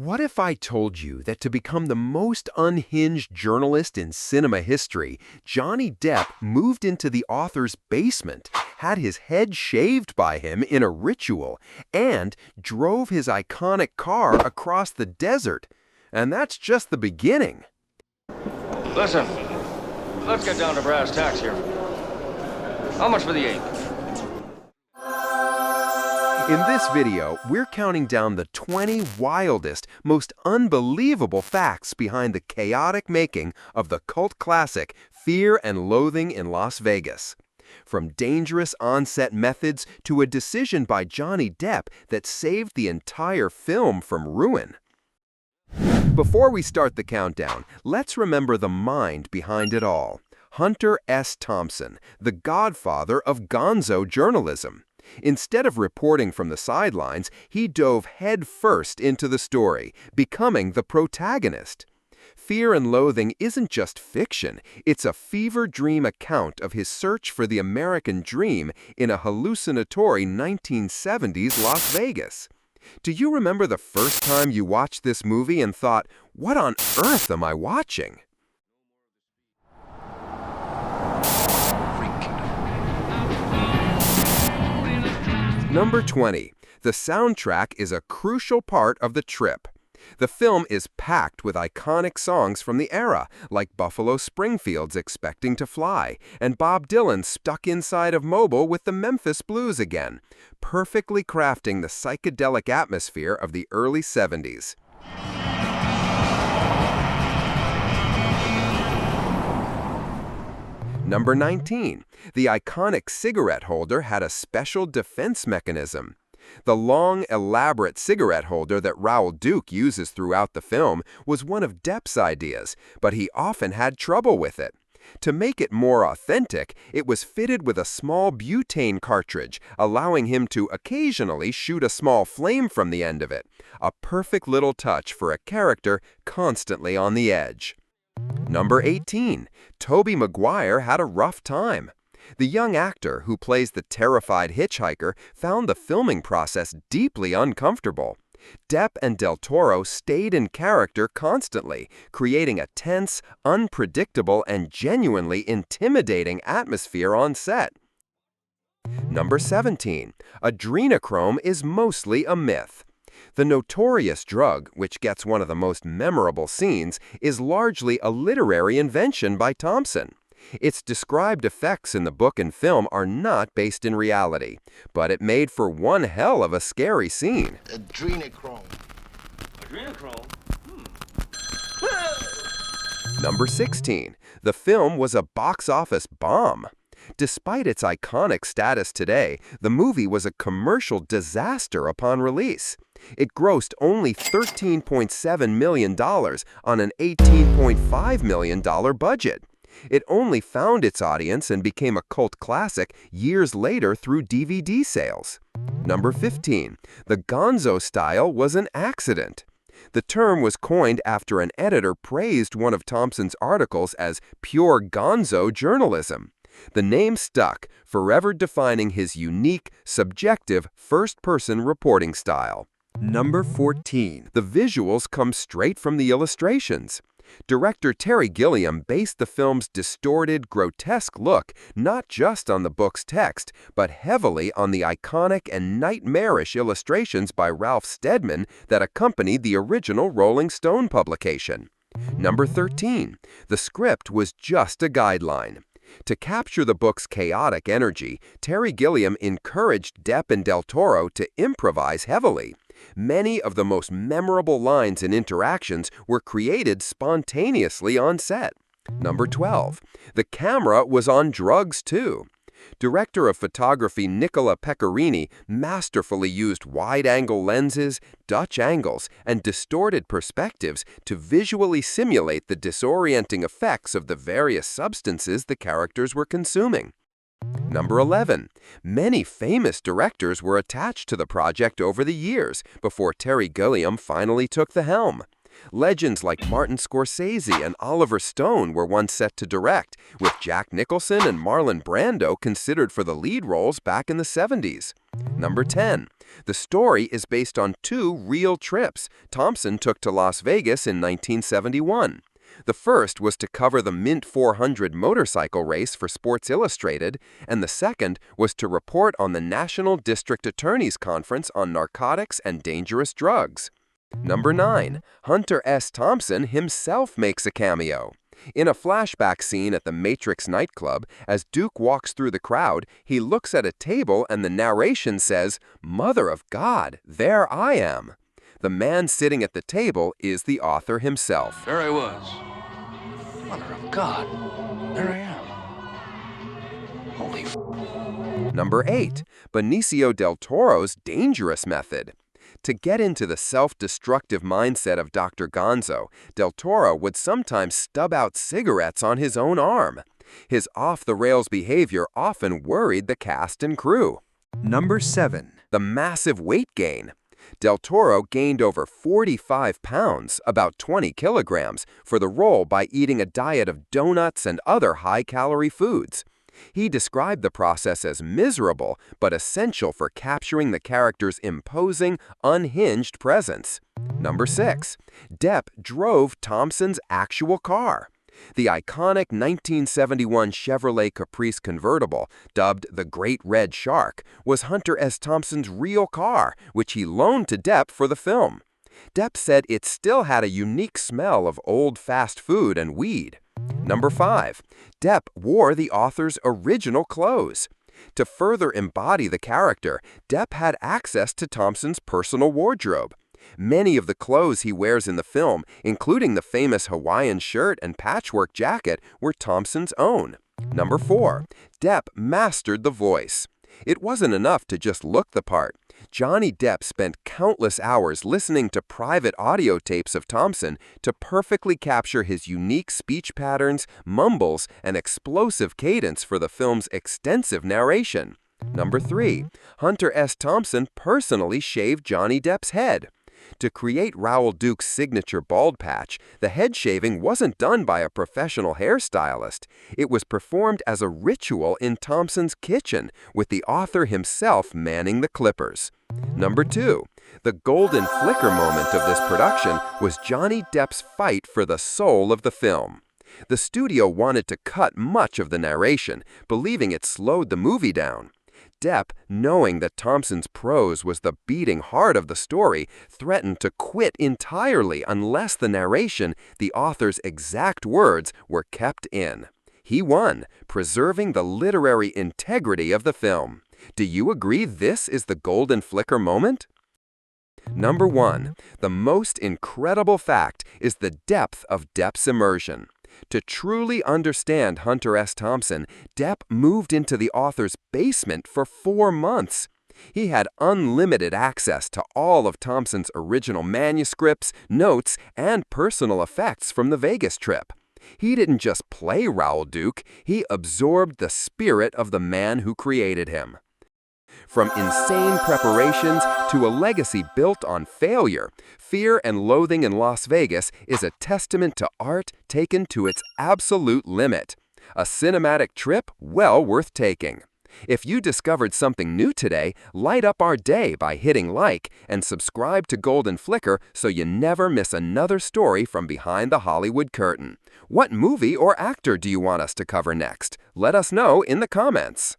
What if I told you that to become the most unhinged journalist in cinema history, Johnny Depp moved into the author's basement, had his head shaved by him in a ritual, and drove his iconic car across the desert? And that's just the beginning. Listen, let's get down to brass tacks here. How much for the ape? In this video, we're counting down the 20 wildest, most unbelievable facts behind the chaotic making of the cult classic Fear and Loathing in Las Vegas. From dangerous on-set methods to a decision by Johnny Depp that saved the entire film from ruin. Before we start the countdown, let's remember the mind behind it all. Hunter S. Thompson, the godfather of Gonzo journalism. Instead of reporting from the sidelines, he dove headfirst into the story, becoming the protagonist. Fear and Loathing isn't just fiction, it's a fever dream account of his search for the American dream in a hallucinatory 1970s Las Vegas. Do you remember the first time you watched this movie and thought, "What on earth am I watching?" Number 20. The soundtrack is a crucial part of the trip. The film is packed with iconic songs from the era, like Buffalo Springfield's Expecting to Fly, and Bob Dylan stuck inside of Mobile with the Memphis Blues again, perfectly crafting the psychedelic atmosphere of the early 70s. Number 19. The iconic cigarette holder had a special defense mechanism. The long, elaborate cigarette holder that Raoul Duke uses throughout the film was one of Depp's ideas, but he often had trouble with it. To make it more authentic, it was fitted with a small butane cartridge, allowing him to occasionally shoot a small flame from the end of it, a perfect little touch for a character constantly on the edge. Number 18. Tobey Maguire had a rough time. The young actor who plays the terrified hitchhiker found the filming process deeply uncomfortable. Depp and Del Toro stayed in character constantly, creating a tense, unpredictable, and genuinely intimidating atmosphere on set. Number 17. Adrenochrome is mostly a myth. The notorious drug, which gets one of the most memorable scenes, is largely a literary invention by Thompson. Its described effects in the book and film are not based in reality, but it made for one hell of a scary scene. Adrenochrome. Adrenochrome? Number 16. The film was a box office bomb. Despite its iconic status today, the movie was a commercial disaster upon release. It grossed only $13.7 million on an $18.5 million budget. It only found its audience and became a cult classic years later through DVD sales. Number 15. The Gonzo style was an accident. The term was coined after an editor praised one of Thompson's articles as pure Gonzo journalism. The name stuck, forever defining his unique, subjective, first-person reporting style. Number 14. The visuals come straight from the illustrations. Director Gilliam based the film's distorted, grotesque look not just on the book's text, but heavily on the iconic and nightmarish illustrations by Ralph Steadman that accompanied the original Rolling Stone publication. Number 13. The script was just a guideline. To capture the book's chaotic energy, Gilliam encouraged Depp and Del Toro to improvise heavily. Many of the most memorable lines and interactions were created spontaneously on set. Number 12. The camera was on drugs too. Director of photography Nicola Pecorini masterfully used wide-angle lenses, Dutch angles, and distorted perspectives to visually simulate the disorienting effects of the various substances the characters were consuming. Number 11. Many famous directors were attached to the project over the years before Gilliam finally took the helm. Legends like Martin Scorsese and Oliver Stone were once set to direct, with Jack Nicholson and Marlon Brando considered for the lead roles back in the 70s. Number 10. The story is based on two real trips Thompson took to Las Vegas in 1971. The first was to cover the Mint 400 motorcycle race for Sports Illustrated, and the second was to report on the National District Attorney's Conference on Narcotics and Dangerous Drugs. Number 9. Hunter S. Thompson himself makes a cameo. In a flashback scene at the Matrix nightclub, as Duke walks through the crowd, he looks at a table and the narration says, "Mother of God, there I am." The man sitting at the table is the author himself. There I was. Mother of God, there I am. Holy f***. Number 8. Benicio del Toro's dangerous method. To get into the self-destructive mindset of Dr. Gonzo, Del Toro would sometimes stub out cigarettes on his own arm. His off-the-rails behavior often worried the cast and crew. Number 7. The massive weight gain. Del Toro gained over 45 pounds, about 20 kilograms, for the role by eating a diet of donuts and other high-calorie foods. He described the process as miserable, but essential for capturing the character's imposing, unhinged presence. Number 6. Depp drove Thompson's actual car. The iconic 1971 Chevrolet Caprice convertible, dubbed the Great Red Shark, was Hunter S. Thompson's real car, which he loaned to Depp for the film. Depp said it still had a unique smell of old fast food and weed. Number 5. Depp wore the author's original clothes. To further embody the character, Depp had access to Thompson's personal wardrobe. Many of the clothes he wears in the film, including the famous Hawaiian shirt and patchwork jacket, were Thompson's own. Number 4. Depp mastered the voice. It wasn't enough to just look the part. Johnny Depp spent countless hours listening to private audio tapes of Thompson to perfectly capture his unique speech patterns, mumbles, and explosive cadence for the film's extensive narration. Number 3. Hunter S. Thompson personally shaved Johnny Depp's head. To create Raoul Duke's signature bald patch, the head shaving wasn't done by a professional hairstylist. It was performed as a ritual in Thompson's kitchen, with the author himself manning the clippers. Number 2. The golden flicker moment of this production was Johnny Depp's fight for the soul of the film. The studio wanted to cut much of the narration, believing it slowed the movie down. Depp, knowing that Thompson's prose was the beating heart of the story, threatened to quit entirely unless the narration, the author's exact words, were kept in. He won, preserving the literary integrity of the film. Do you agree this is the golden flicker moment? Number 1. The most incredible fact is the depth of Depp's immersion. To truly understand Hunter S. Thompson, Depp moved into the author's basement for 4 months. He had unlimited access to all of Thompson's original manuscripts, notes, and personal effects from the Vegas trip. He didn't just play Raoul Duke, he absorbed the spirit of the man who created him. From insane preparations to a legacy built on failure, Fear and Loathing in Las Vegas is a testament to art taken to its absolute limit. A cinematic trip well worth taking. If you discovered something new today, light up our day by hitting like and subscribe to Golden Flicker so you never miss another story from behind the Hollywood curtain. What movie or actor do you want us to cover next? Let us know in the comments.